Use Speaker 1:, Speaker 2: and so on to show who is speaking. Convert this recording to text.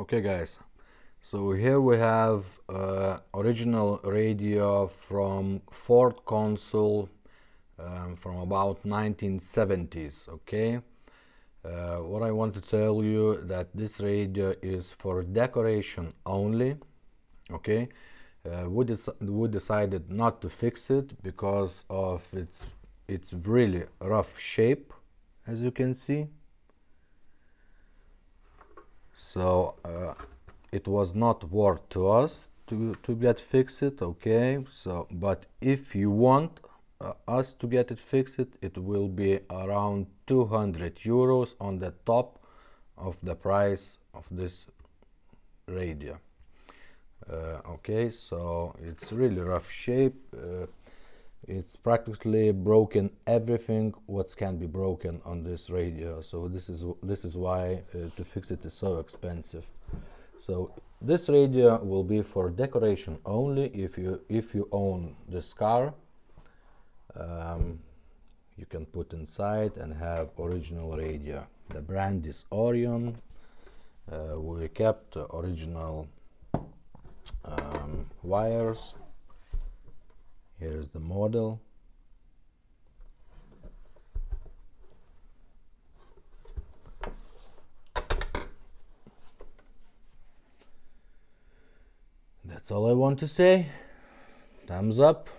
Speaker 1: Okay guys, so here we have original radio from Ford Consul from about 1970s. Okay, what I want to tell you that this radio is for decoration only. Okay, we decided not to fix it because of its really rough shape, as you can see. So it was not worth to us to get fixed. Okay, so but if you want us to get it fixed, it will be around 200 euros on the top of the price of this radio. Okay, so it's really rough shape. It's practically broken everything what can be broken on this radio. So this is why to fix it is so expensive. So this radio will be for decoration only. If you own this car, you can put inside and have original radio. The brand is Orion. We kept original wires. Here is the model. That's all I want to say. Thumbs up.